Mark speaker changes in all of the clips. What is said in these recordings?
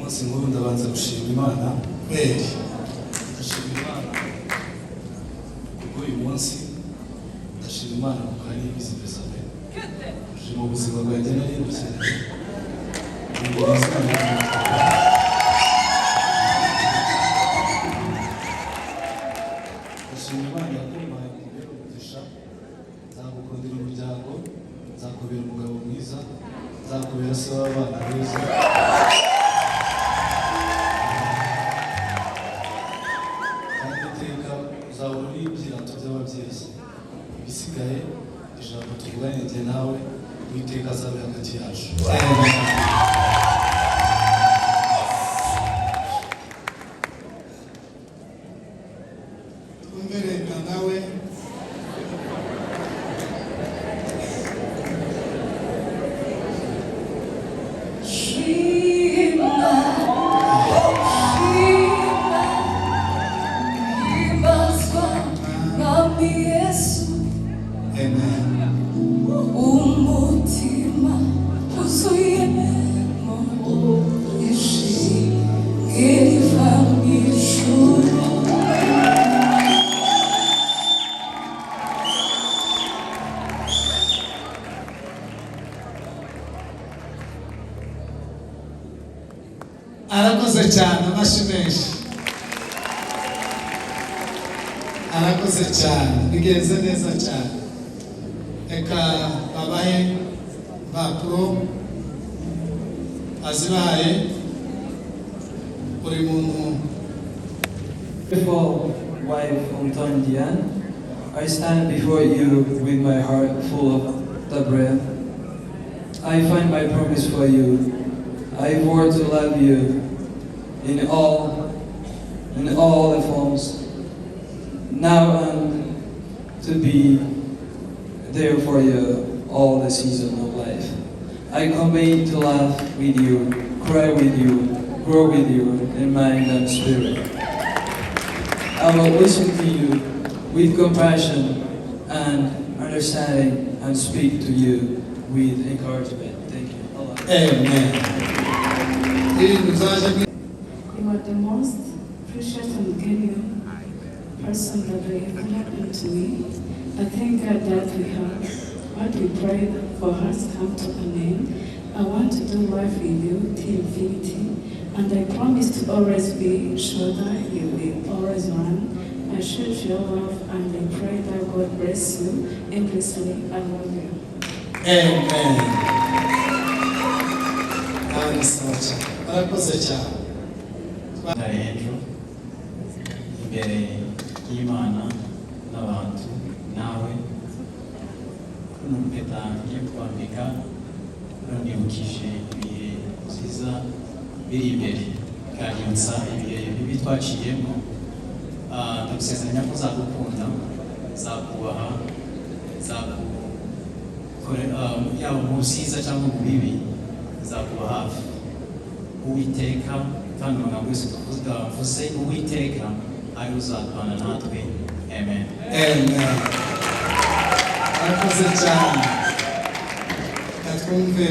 Speaker 1: umunsi nkuru ndabanza gushima Imana kweli ndashima Imana kuko uyu munsi ndashima Imana kuko hari ibizimbeza pe mu buzima bwanjye nari ndukeneye ndashima Imana yakumpaye kubera umugisha nzagukundira umuryango nzakubera umugabo mwiza nzakubera se w'abana beza kandi iteka uzahora uri ibyirato by'ababyeyi ibisigaye ijambo tuvuganye njye nawe Uwiteka azabe hagati yacu
Speaker 2: twumvereka nawe arakoze cyane amashimeshi arakoze cyane bigenze neza cyane reka babahe impapuro azibaye buri muntu.
Speaker 3: Beautiful wife Anton Diane, I stand before you with my heart full of the breath. I find my promise for you. I vow to love you in all the forms, now and to be there for you all the season of life. I commit to laugh with you, cry with you, grow with you in mind and spirit. I will listen to you with compassion and understanding and speak to you with encouragement. Thank you.
Speaker 2: Amen.
Speaker 4: You are the most precious and genuine person that I ever happened to me. I thank God that we have what we prayed for has come to an end. I want to do life with you till infinity, and I promise to always be sure that you will always run. I show your love, and I pray that God bless you endlessly. I love you.
Speaker 2: Amen. Arakoze cyane.
Speaker 5: Hejuru imbere y'Imana n'abantu nawe n'umpeta ngiye kwambika nibukije ibihe byiza biri imbere kanyutsa ibihe bibi twaciyemo ndagusezeranya ko uzagukunda zakubaha yaba mu byiza cyangwa mu bibi zakuba hafi Uwiteka kandi amagambo yose tuvuze Uwiteka ari uzatubana natwe. Amen.
Speaker 2: Amen. Arakoze cyane. Twumve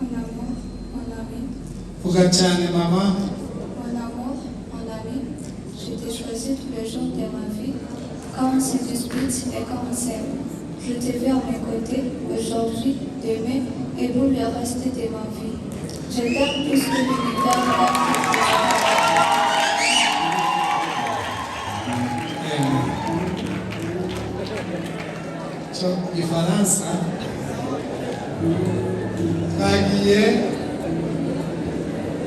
Speaker 6: Mon amour, mon ami.
Speaker 2: vuga cyane mama.
Speaker 6: Mon amour, mon ami. Je t'ai choisi tous les jours de ma vie. Quand on se dispute et quand on s'aime. Je t'ai vu à mes côtés, aujourd'hui, demain et pour le reste de ma vie. Je t'aime plus que l'univers.
Speaker 2: cyo Ifaransa twagiye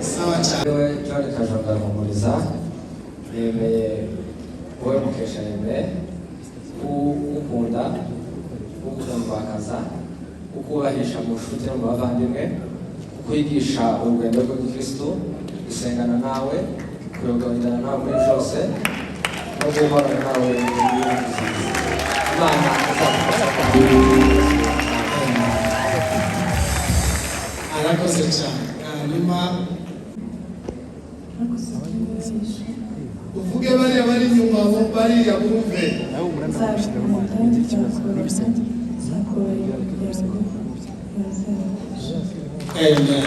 Speaker 2: sawa cyane.
Speaker 7: Yewe John Kajanga Humuriza yemeye wowe mukesha yemeye ukunda ukundwakaza ukubahisha mu nshuti no mu bavandimwe ukwigisha urugendo rw'Ikristo gusengana nawe kuyoborana nawe muri byose no guhorana nawe Imana
Speaker 2: arakoze cyane. Hanyuma uvuge bariya bari inyuma bariya bumve
Speaker 4: nzakunda nzakorana nzakorera umuryango murakoze.
Speaker 2: Amen.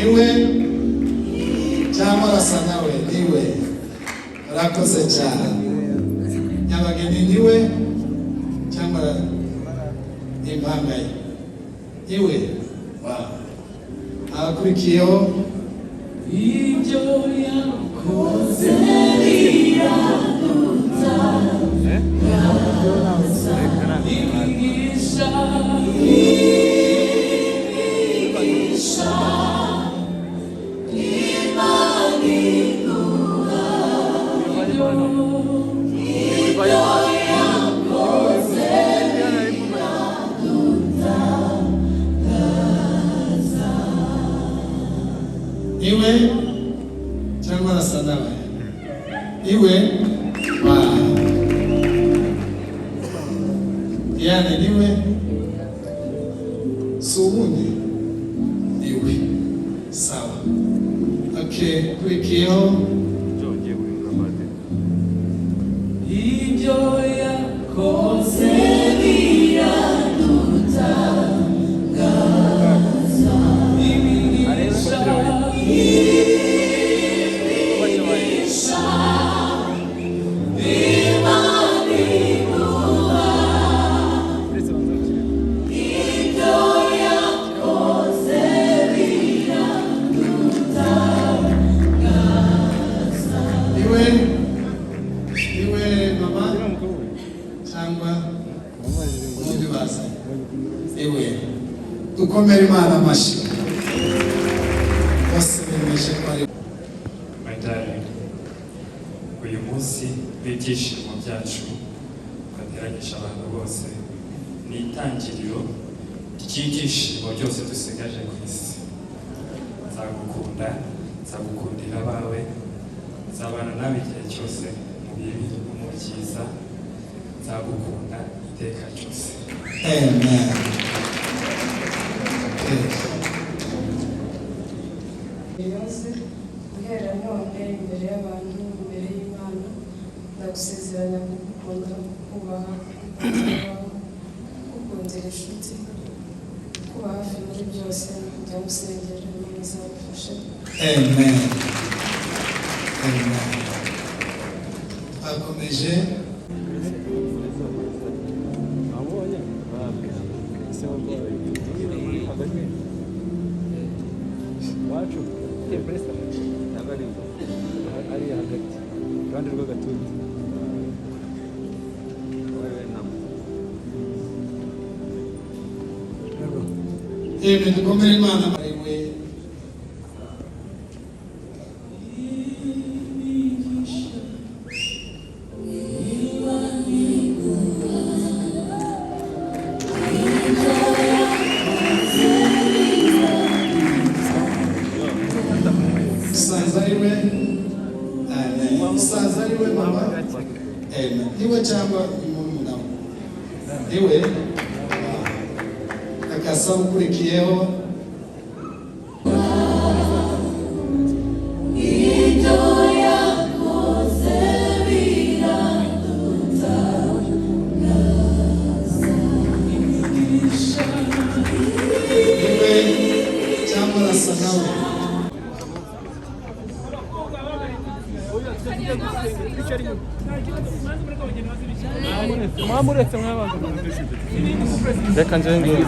Speaker 2: Iwe cyangwa arasa nawe niwe urakoze cyane. Nyabageni niwe cyangwa impanga ye iwe. Akurikiyeho ibyo yakoze biraduta imigisha Imana iguha ibyo yakoze biraduta iwe cyangwa arasa nawe iwe. Yani niwe si ubundi iwe. Sawa. Okay, kurikiyeho ibyo yakoze biraduta imigisha dukomere Imana amashyi bose bemeje ko ari.
Speaker 8: My darling, uyu munsi w'ibyishimo byacu twateranyije abantu bose ni itangiriro ry'ibyishimo byose dusigaje ku isi. Nzagukunda, nzagukundira abawe, nzabana nawe igihe cyose mu bibi no mu byiza, nzagukunda iteka ryose.
Speaker 2: Amen.
Speaker 9: Yose guhera none imbere y'abantu imbere y'Imana ndagusezeranya kugukunda kubaha kukundira inshuti kuba hafi muri byose kujya gusengera Imana izabifashe.
Speaker 2: Amen. Amen. Akomeje
Speaker 10: wacu presa ari hagati kandi rw'agatuti
Speaker 2: Amen. Dukomere Imana ariwe. Musaza ariwe mama. Iwe cyangwa umuntu iwe akasa ukurikiyeho ibyo yakoze biraduta iwe cyangwa arasa nawe
Speaker 10: mwamuretse mwabanza reka nje ngiye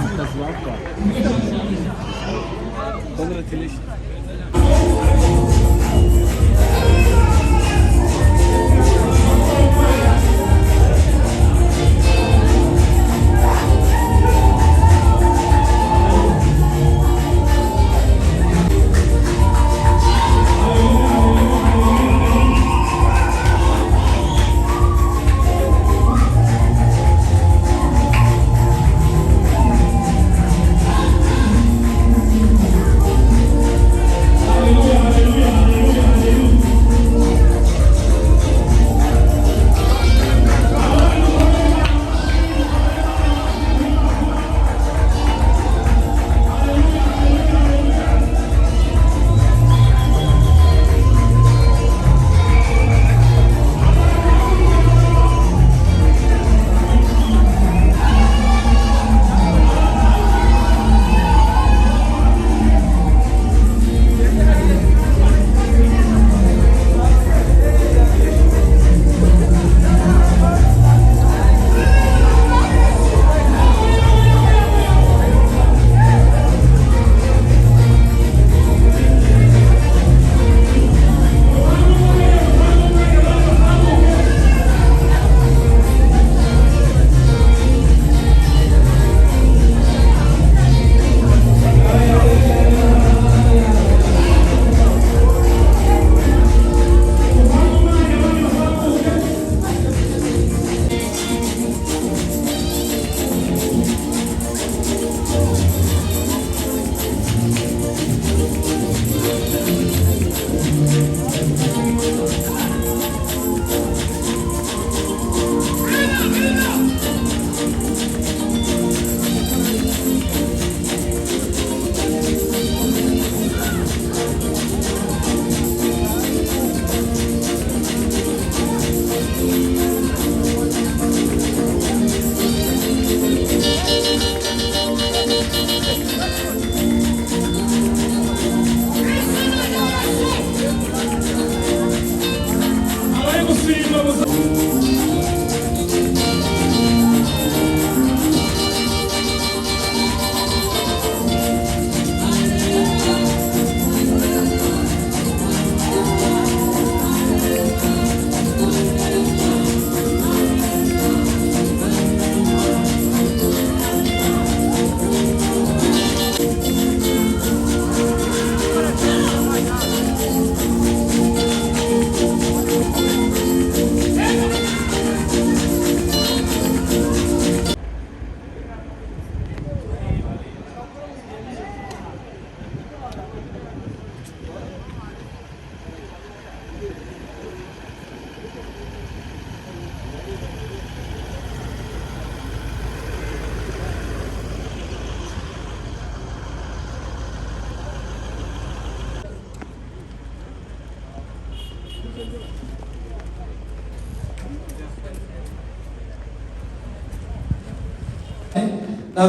Speaker 1: na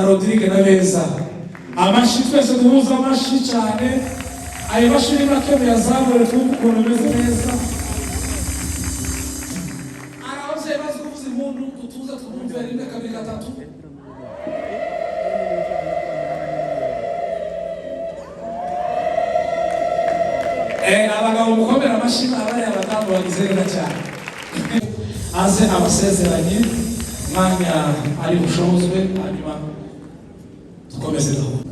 Speaker 1: Rodrigue na Beza. Amashi twese duhuza amashi cyane. Ayo mashi ni make muyazamure twumve ukuntu bimeze neza. Ababyeyi bazi kuvuza impundu dutuze twumve rimwe kabiri gatatu. Abagabo mukomera amashi abari abadamu bagize neza cyane. Aze abasezeranye mwanya ari bushobozwe hanyuma dukomeze gahunda.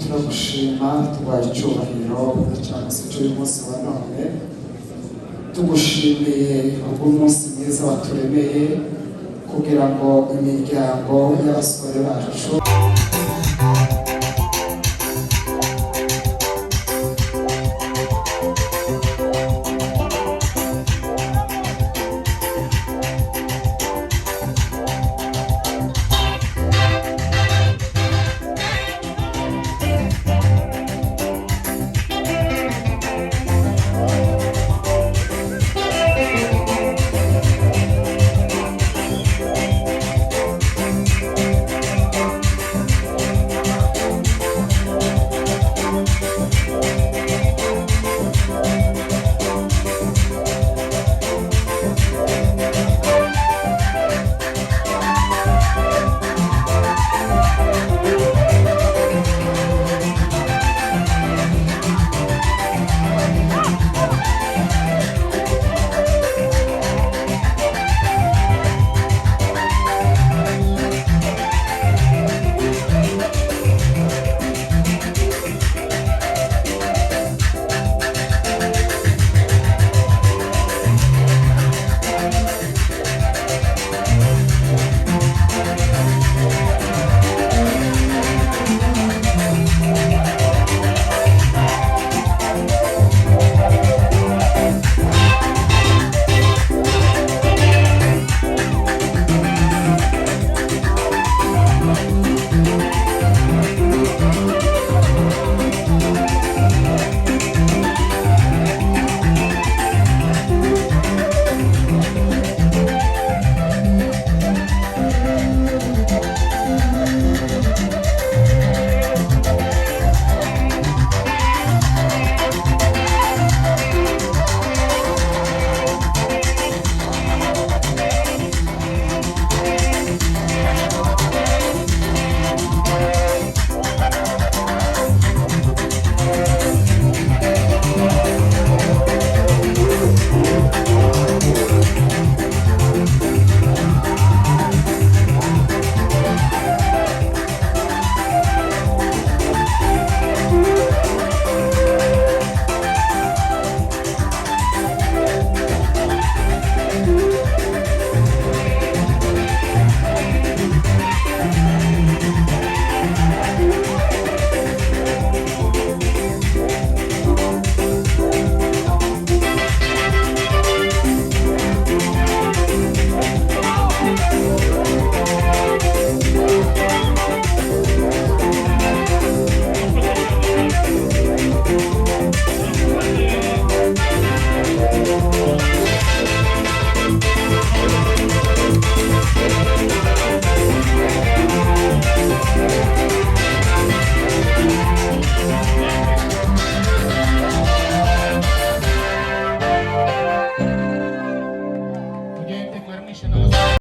Speaker 2: Turagushima tubaye icyubahiro cyangwa se cy'uyu munsi wa none, tugushimiye ubw'umunsi mwiza waturemeye kugira ngo imiryango y'abasore bacu